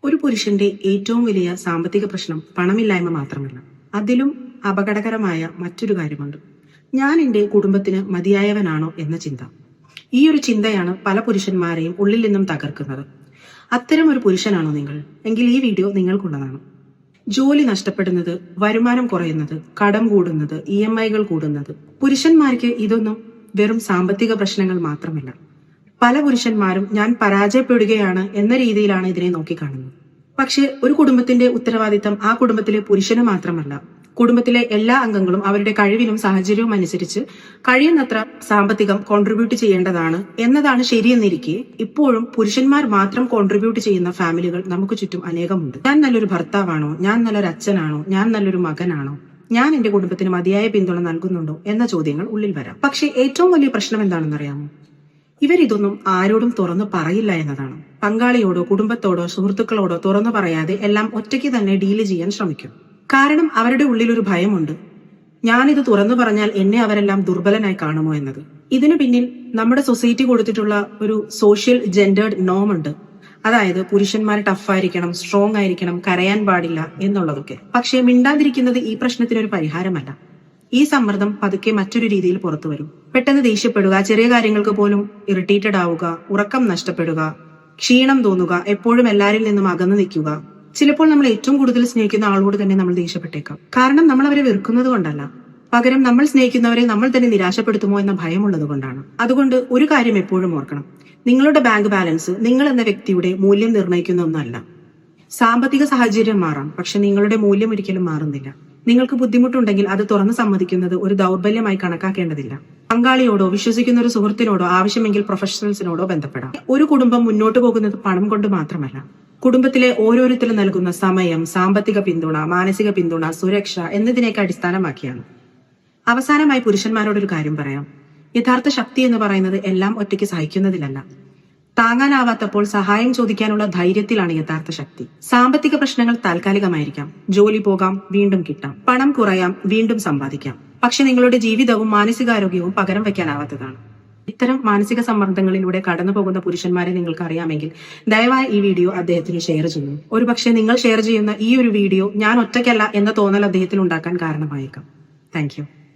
ഒരു പുരുഷന്റെ ഏറ്റവും വലിയ സാമ്പത്തിക പ്രശ്നം പണമില്ലായ്മ മാത്രമല്ല, അതിലും അപകടകരമായ മറ്റൊരു കാര്യമുണ്ട്. ഞാൻ എൻ്റെ കുടുംബത്തിന് മതിയായവനാണോ എന്ന ചിന്ത. ഈ ഒരു ചിന്തയാണ് പല പുരുഷന്മാരെയും ഉള്ളിൽ നിന്നും തകർക്കുന്നത്. അത്തരം ഒരു പുരുഷനാണോ നിങ്ങൾ? എങ്കിൽ ഈ വീഡിയോ നിങ്ങൾക്കുള്ളതാണ്. ജോലി നഷ്ടപ്പെടുന്നത്, വരുമാനം കുറയുന്നത്, കടം കൂടുന്നത്, EMI കൂടുന്നത്, പുരുഷന്മാർക്ക് ഇതൊന്നും വെറും സാമ്പത്തിക പ്രശ്നങ്ങൾ മാത്രമല്ല. പല പുരുഷന്മാരും ഞാൻ പരാജയപ്പെടുകയാണ് എന്ന രീതിയിലാണ് ഇതിനെ നോക്കിക്കാണുന്നത്. പക്ഷെ ഒരു കുടുംബത്തിന്റെ ഉത്തരവാദിത്തം ആ കുടുംബത്തിലെ പുരുഷന് മാത്രമല്ല, കുടുംബത്തിലെ എല്ലാ അംഗങ്ങളും അവരുടെ കഴിവിനും സാഹചര്യവും അനുസരിച്ച് കഴിയുന്നത്ര സാമ്പത്തികം കോൺട്രിബ്യൂട്ട് ചെയ്യേണ്ടതാണ് എന്നതാണ് ശരിയെന്നിരിക്കെ ഇപ്പോഴും പുരുഷന്മാർ മാത്രം കോൺട്രിബ്യൂട്ട് ചെയ്യുന്ന ഫാമിലികൾ നമുക്ക് ചുറ്റും അനേകമുണ്ട്. ഞാൻ നല്ലൊരു ഭർത്താവാണോ, ഞാൻ നല്ലൊരു അച്ഛനാണോ, ഞാൻ നല്ലൊരു മകനാണോ, ഞാൻ എന്റെ കുടുംബത്തിന് മതിയായ പിന്തുണ നൽകുന്നുണ്ടോ എന്ന ചോദ്യങ്ങൾ ഉള്ളിൽ വരാം. പക്ഷെ ഏറ്റവും വലിയ പ്രശ്നം എന്താണെന്നറിയാമോ? ഇവരിതൊന്നും ആരോടും തുറന്നു പറയില്ല എന്നതാണ്. പങ്കാളിയോടോ കുടുംബത്തോടോ സുഹൃത്തുക്കളോടോ തുറന്നു പറയാതെ എല്ലാം ഒറ്റയ്ക്ക് തന്നെ ഡീല് ചെയ്യാൻ ശ്രമിക്കും. കാരണം അവരുടെ ഉള്ളിൽ ഒരു ഭയമുണ്ട്, ഞാനിത് തുറന്നു പറഞ്ഞാൽ എന്നെ അവരെല്ലാം ദുർബലനായി കാണുമോ എന്നത്. ഇതിനു പിന്നിൽ നമ്മുടെ സൊസൈറ്റി കൊടുത്തിട്ടുള്ള ഒരു സോഷ്യൽ ജെൻഡേർഡ് നോം ഉണ്ട്. അതായത് പുരുഷന്മാർ ടഫായിരിക്കണം, സ്ട്രോങ് ആയിരിക്കണം, കരയാൻ പാടില്ല എന്നുള്ളതൊക്കെ. പക്ഷേ മിണ്ടാതിരിക്കുന്നത് ഈ പ്രശ്നത്തിനൊരു പരിഹാരമല്ല. ഈ സമ്മർദ്ദം പതുക്കെ മറ്റൊരു രീതിയിൽ പുറത്തു വരും. പെട്ടെന്ന് ദേഷ്യപ്പെടുക, ചെറിയ കാര്യങ്ങൾക്ക് പോലും ഇറിറ്റേറ്റഡ് ആവുക, ഉറക്കം നഷ്ടപ്പെടുക, ക്ഷീണം തോന്നുക, എപ്പോഴും എല്ലാരിൽ നിന്നും അകന്നു നിൽക്കുക. ചിലപ്പോൾ നമ്മൾ ഏറ്റവും കൂടുതൽ സ്നേഹിക്കുന്ന ആളോട് തന്നെ നമ്മൾ ദേഷ്യപ്പെട്ടേക്കാം. കാരണം നമ്മൾ അവരെ വെറുക്കുന്നത് കൊണ്ടല്ല, പകരം നമ്മൾ സ്നേഹിക്കുന്നവരെ നമ്മൾ തന്നെ നിരാശപ്പെടുത്തുമോ എന്ന ഭയമുള്ളത് കൊണ്ടാണ്. അതുകൊണ്ട് ഒരു കാര്യം എപ്പോഴും ഓർക്കണം, നിങ്ങളുടെ ബാങ്ക് ബാലൻസ് നിങ്ങൾ എന്ന വ്യക്തിയുടെ മൂല്യം നിർണ്ണയിക്കുന്ന ഒന്നല്ല. സാമ്പത്തിക സാഹചര്യം മാറാം, പക്ഷെ നിങ്ങളുടെ മൂല്യം ഒരിക്കലും മാറുന്നില്ല. നിങ്ങൾക്ക് ബുദ്ധിമുട്ടുണ്ടെങ്കിൽ അത് തുറന്ന് സമ്മതിക്കുന്നത് ഒരു ദൗർബല്യമായി കണക്കാക്കേണ്ടതില്ല. പങ്കാളിയോടോ വിശ്വസിക്കുന്ന ഒരു സുഹൃത്തിനോടോ ആവശ്യമെങ്കിൽ പ്രൊഫഷണൽസിനോടോ ബന്ധപ്പെടാം. ഒരു കുടുംബം മുന്നോട്ട് പോകുന്നത് പണം കൊണ്ട് മാത്രമല്ല, കുടുംബത്തിലെ ഓരോരുത്തരും നൽകുന്ന സമയം, സാമ്പത്തിക പിന്തുണ, മാനസിക പിന്തുണ, സുരക്ഷ എന്നതിനെയൊക്കെ അടിസ്ഥാനമാക്കിയാണ്. അവസാനമായി പുരുഷന്മാരോടൊരു കാര്യം പറയാം, യഥാർത്ഥ ശക്തി എന്ന് പറയുന്നത് എല്ലാം ഒറ്റയ്ക്ക് സഹിക്കുന്നതിലല്ല, താങ്ങാനാവാത്തപ്പോൾ സഹായം ചോദിക്കാനുള്ള ധൈര്യത്തിലാണ് യഥാർത്ഥ ശക്തി. സാമ്പത്തിക പ്രശ്നങ്ങൾ താൽക്കാലികമായിരിക്കാം, ജോലി പോകാം, വീണ്ടും കിട്ടാം, പണം കുറയാം, വീണ്ടും സമ്പാദിക്കാം. പക്ഷെ നിങ്ങളുടെ ജീവിതവും മാനസികാരോഗ്യവും പകരം വയ്ക്കാനാവാത്തതാണ്. ഇത്തരം മാനസിക സമ്മർദ്ദങ്ങളിലൂടെ കടന്നു പോകുന്ന പുരുഷന്മാരെ നിങ്ങൾക്ക് അറിയാമെങ്കിൽ ദയവായി ഈ വീഡിയോ അദ്ദേഹത്തിന് ഷെയർ ചെയ്യൂ. ഒരുപക്ഷെ നിങ്ങൾ ഷെയർ ചെയ്യുന്ന ഈ ഒരു വീഡിയോ ഞാൻ ഒറ്റയ്ക്കല്ല എന്ന തോന്നൽ അദ്ദേഹത്തിൽ ഉണ്ടാക്കാൻ കാരണമായേക്കാം. താങ്ക്